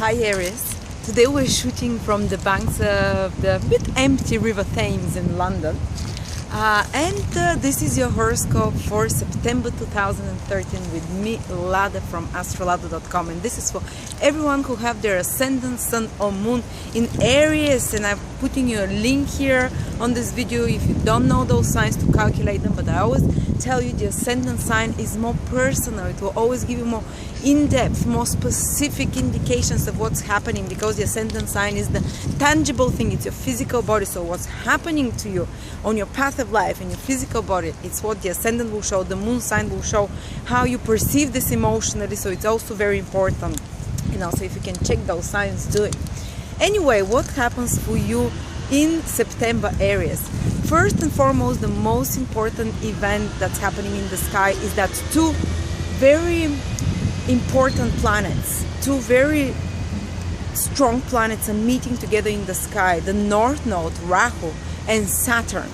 Hi Aries. Today we're shooting from the banks of the bit empty River Thames in London. This is your horoscope for September 2013 with me, Lada from astrolada.com, and this is for everyone who have their Ascendant, Sun or Moon in Aries, and I'm putting you a link here on this video if you don't know those signs to calculate them. But I always tell you the Ascendant sign is more personal. It will always give you more in-depth, more specific indications of what's happening, because the Ascendant sign is the tangible thing. It's your physical body. So what's happening to you on your path of life in your physical body, it's what the Ascendant will show. The Moon sign will show how you perceive this emotionally, so it's also very important, you know. So if you can check those signs, do it. Anyway, what happens for you in September, Aries? First and foremost, the most important event that's happening in the sky is that two very important planets, two very strong planets are meeting together in the sky, the North Node, Rahu, and Saturn.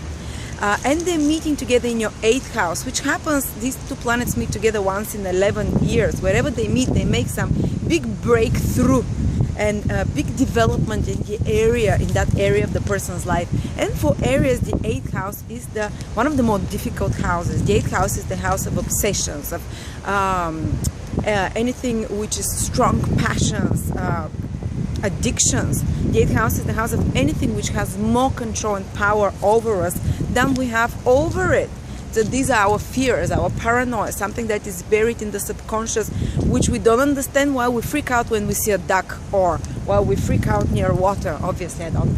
And they're meeting together in your 8th house, which happens, these two planets meet together once in 11 years. Wherever they meet, they make some big breakthrough and big development in the area, in that area of the person's life. And for Aries, the 8th house is one of the more difficult houses. The 8th house is the house of obsessions, of anything which is strong passions, addictions. The 8th house is the house of anything which has more control and power over us than we have over it. So these are our fears, our paranoia, something that is buried in the subconscious, which we don't understand, why we freak out when we see a duck, or why we freak out near water. Obviously I don't.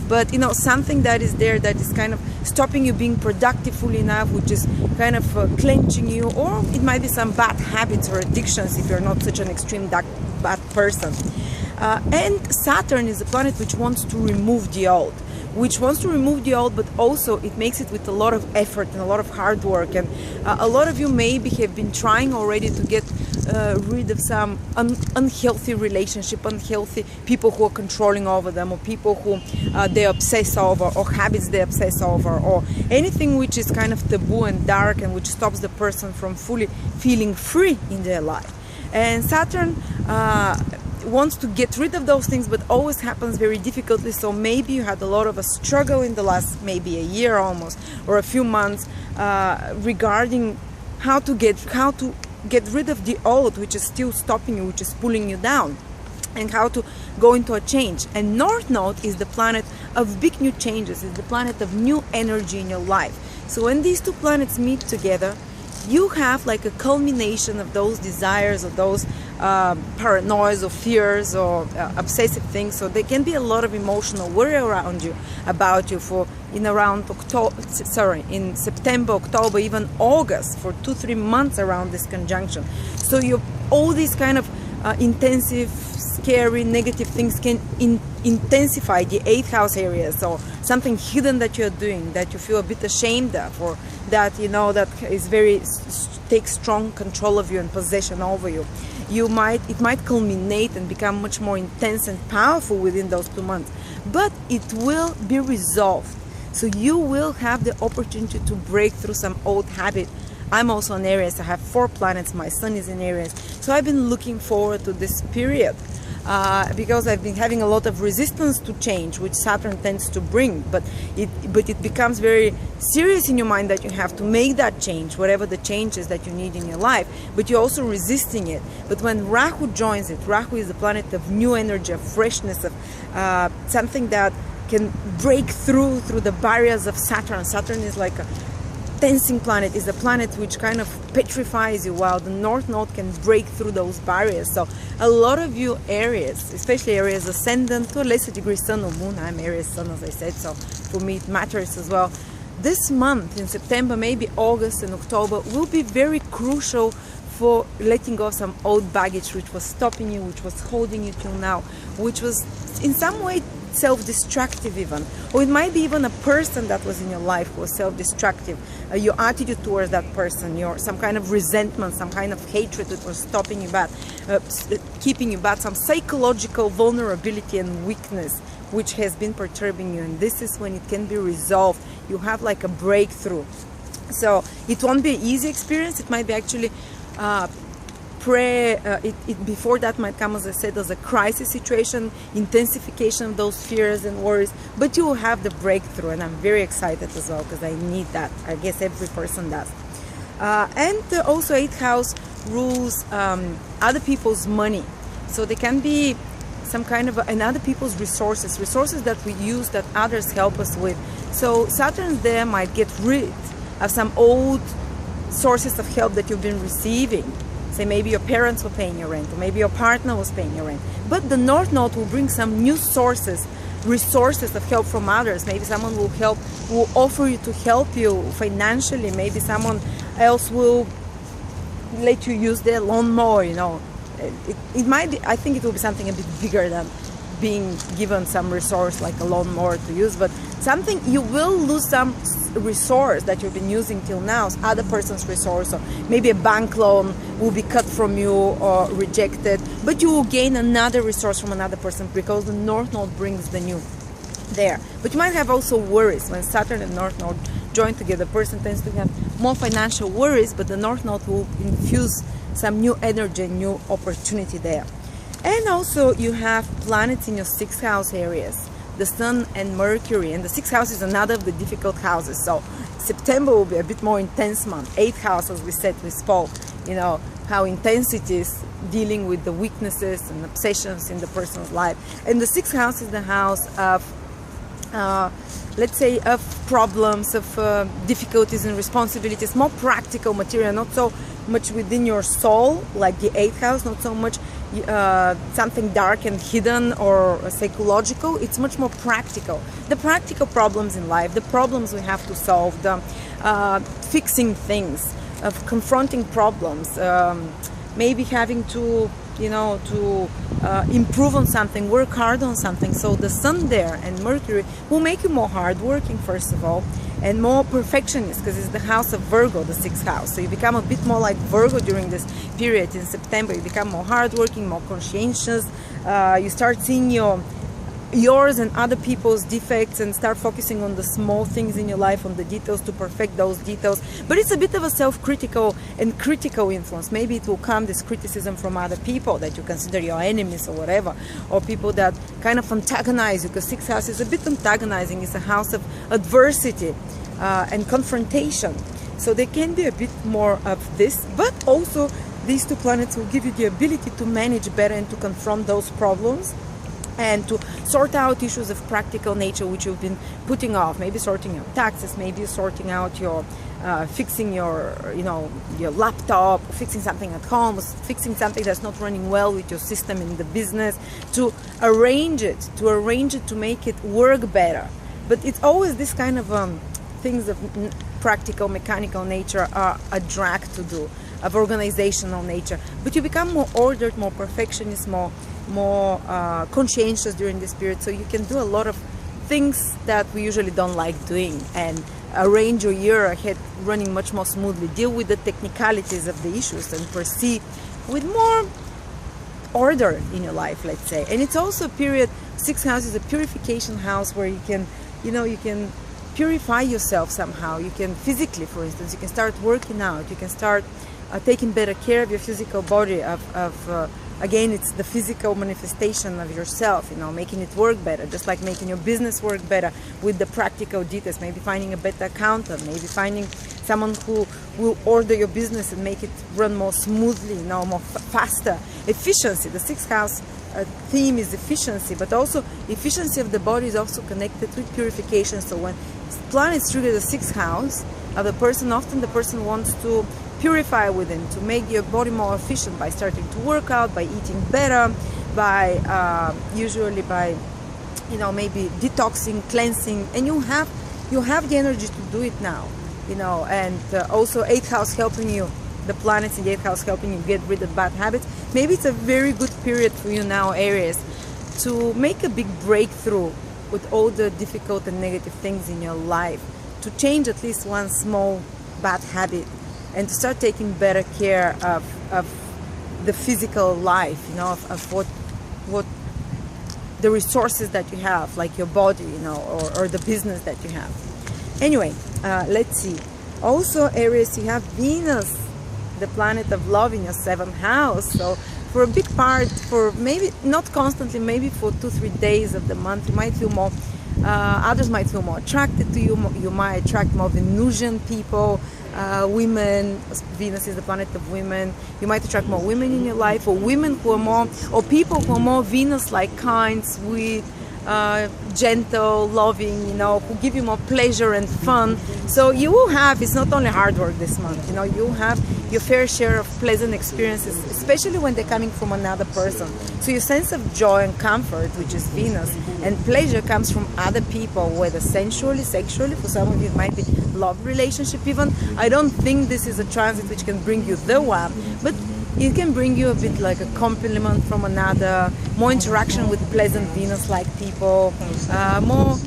But you know, something that is there that is kind of stopping you being productive fully enough, which is kind of clenching you, or it might be some bad habits or addictions if you're not such an extreme bad person. And Saturn is a planet which wants to remove the old, but also it makes it with a lot of effort and a lot of hard work. And a lot of you maybe have been trying already to get rid of some unhealthy relationship, unhealthy people who are controlling over them, or people who they obsess over, or habits they obsess over, or anything which is kind of taboo and dark and which stops the person from fully feeling free in their life. And Saturn wants to get rid of those things, but always happens very difficultly. So maybe you had a lot of a struggle in the last maybe a year almost, or a few months, regarding how to get rid of the old, which is still stopping you, which is pulling you down, and how to go into a change. And North Node is the planet of big new changes. It's the planet of new energy in your life. So when these two planets meet together, you have like a culmination of those desires, or those paranoias or fears or obsessive things. So there can be a lot of emotional worry around you, about you, in September, October, even August, for 2-3 months around this conjunction. So all these kind of intensive, scary, negative things can intensify the 8th house area. So something hidden that you're doing, that you feel a bit ashamed of, or that you know that is takes strong control of you and possession over you. It might culminate and become much more intense and powerful within those 2 months, but it will be resolved. So you will have the opportunity to break through some old habit. I'm also in Aries. I have 4 planets. My Sun is in Aries. So I've been looking forward to this period because I've been having a lot of resistance to change, which Saturn tends to bring. But it becomes very serious in your mind that you have to make that change, whatever the change is that you need in your life. But you're also resisting it. But when Rahu joins it, Rahu is the planet of new energy, of freshness, of something that can break through the barriers of Saturn. Saturn is like a tensing planet, is a planet which kind of petrifies you, while the North Node can break through those barriers. So a lot of you Aries, especially Aries Ascendant, to a lesser degree Sun or Moon, I'm Aries Sun as I said, so for me it matters as well. This month in September, maybe August and October, will be very crucial for letting go of some old baggage which was stopping you, which was holding you till now, which was in some way self-destructive even, or it might be even a person that was in your life who was self-destructive. Your attitude towards that person, some kind of resentment, some kind of hatred that was stopping you back, keeping you back, some psychological vulnerability and weakness which has been perturbing you. And this is when it can be resolved. You have like a breakthrough. So it won't be an easy experience. It might be actually before that might come, as I said, as a crisis situation, intensification of those fears and worries, but you will have the breakthrough, and I'm very excited as well because I need that. I guess every person does. And also 8th house rules other people's money, so they can be some kind of and other people's resources that we use that others help us with. So Saturn there might get rid of some old sources of help that you've been receiving. Say maybe your parents were paying your rent, or maybe your partner was paying your rent. But the North Node will bring some new resources of help from others. Maybe someone will offer you to help you financially. Maybe someone else will let you use their lawnmower, you know. It might be, I think it will be something a bit bigger than being given some resource like a lawnmower to use, but something you will lose some resource that you've been using till now, other person's resource, or maybe a bank loan will be cut from you or rejected, but you will gain another resource from another person because the North Node brings the new there. But you might have also worries when Saturn and North Node join together. The person tends to have more financial worries, but the North Node will infuse some new energy, new opportunity there. And also you have planets in your 6th house areas, the Sun and Mercury, and the 6th house is another of the difficult houses. So September will be a bit more intense month. 8th house, as we said, we spoke, you know, how intense it is dealing with the weaknesses and obsessions in the person's life. And the 6th house is the house of let's say of problems, of difficulties and responsibilities, more practical material, not so much within your soul like the 8th house, not so much something dark and hidden or psychological. It's much more practical. The practical problems in life, the problems we have to solve, the fixing things, of confronting problems, maybe having to, you know, to improve on something, work hard on something. So the Sun there and Mercury will make you more hardworking, first of all, and more perfectionist, because it's the house of Virgo, the 6th house. So you become a bit more like Virgo during this period in September. You become more hardworking, more conscientious. You start seeing yours and other people's defects and start focusing on the small things in your life, on the details, to perfect those details. But it's a bit of a self-critical and critical influence. Maybe it will come, this criticism, from other people that you consider your enemies or whatever, or people that kind of antagonize you, because 6th house is a bit antagonizing. It's a house of adversity and confrontation. So there can be a bit more of this, but also these two planets will give you the ability to manage better and to confront those problems and to sort out issues of practical nature which you've been putting off. Maybe sorting out taxes, maybe sorting out your fixing your, you know, your laptop, fixing something at home, fixing something that's not running well with your system in the business, to arrange it to make it work better. But it's always this kind of things of practical, mechanical nature are a drag to do, of organizational nature. But you become more ordered, more perfectionist, more conscientious during this period, so you can do a lot of things that we usually don't like doing, and arrange your year ahead running much more smoothly, deal with the technicalities of the issues, and proceed with more order in your life, let's say. And it's also a period, 6th house is a purification house where you can, you know, you can purify yourself somehow. You can physically, for instance, you can start working out, you can start taking better care of your physical body, again, it's the physical manifestation of yourself, you know, making it work better, just like making your business work better with the practical details, maybe finding a better accountant, maybe finding someone who will order your business and make it run more smoothly, you know, more faster. Efficiency, the 6th house theme is efficiency, but also efficiency of the body is also connected with purification. So when planets trigger the 6th house of the person, often the person wants to purify within, to make your body more efficient by starting to work out, by eating better, by usually by, you know, maybe detoxing, cleansing, and you have the energy to do it now, you know. And also 8th house helping you, the planets in the 8th house helping you get rid of bad habits. Maybe it's a very good period for you now, Aries, to make a big breakthrough with all the difficult and negative things in your life, to change at least one small bad habit, and to start taking better care of the physical life, you know, of what the resources that you have, like your body, you know, or the business that you have. Anyway, let's see. Also, Aries, you have Venus the planet of love in your 7th house. So for a big part, for maybe not constantly, maybe for 2-3 days of the month, you might feel more, others might feel more attracted to you. You might attract more Venusian people, women. Venus is the planet of women. You might attract more women in your life, or women who are more, or people who are more Venus-like, kind, sweet, gentle, loving, you know, who give you more pleasure and fun. So you will have, it's not only hard work this month, you know, you'll have your fair share of pleasant experiences, especially when they're coming from another person. So your sense of joy and comfort, which is Venus, and pleasure comes from other people, whether sensually, sexually, for some of you it might be love relationship even. I don't think this is a transit which can bring you the one, but it can bring you a bit like a compliment from another, more interaction with pleasant Venus-like people, more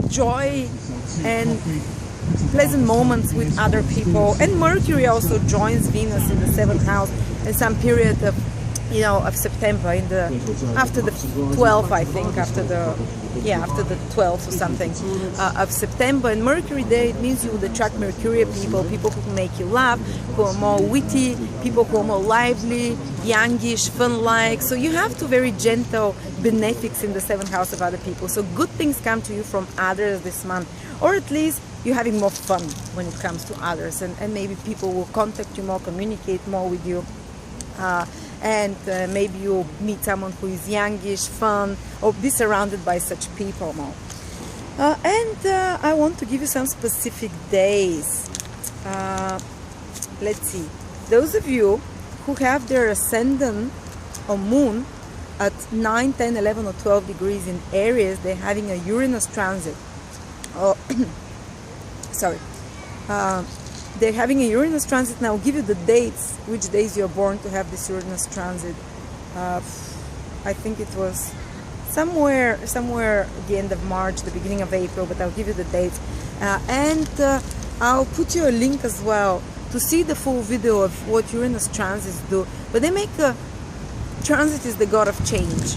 joy and pleasant moments with other people. And Mercury also joins Venus in the 7th house in some period of, you know, of September, in the after the 12th, I think, after the 12th or something of September. And Mercury Day, it means you would attract Mercurial people, people who can make you laugh, who are more witty, people who are more lively, youngish, fun-like. So you have two very gentle benefics in the 7th house of other people. So good things come to you from others this month, or at least you're having more fun when it comes to others, and maybe people will contact you more, communicate more with you. And maybe you'll meet someone who is youngish, fun, or be surrounded by such people more. I want to give you some specific days. Let's see. Those of you who have their Ascendant or Moon at 9, 10, 11 or 12 degrees in Aries, they're having a Uranus transit. Oh, sorry. They're having a Uranus transit now. I'll give you the dates, which days you're born to have this Uranus transit. I think it was somewhere at the end of March, the beginning of April, but I'll give you the dates. I'll put you a link as well to see the full video of what Uranus transits do. But they make a transit is the god of change.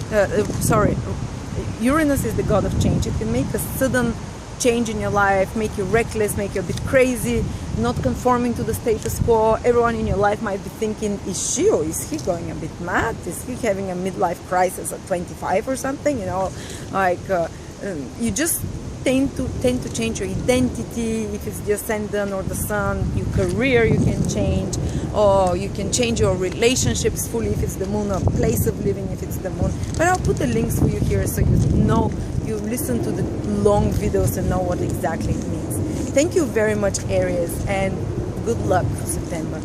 Uranus is the god of change. It can make a sudden change in your life, make you reckless, make you a bit crazy, not conforming to the status quo. Everyone in your life might be thinking, is she or is he going a bit mad? Is he having a midlife crisis at 25 or something? You know, like you just tend to change your identity. If it's the Ascendant or the Sun, your career you can change, or you can change your relationships fully if it's the Moon, or place of living if it's the Moon. But I'll put the links for you here so you know, you listen to the long videos and know what exactly it means. Thank you very much, Aries, and good luck for September.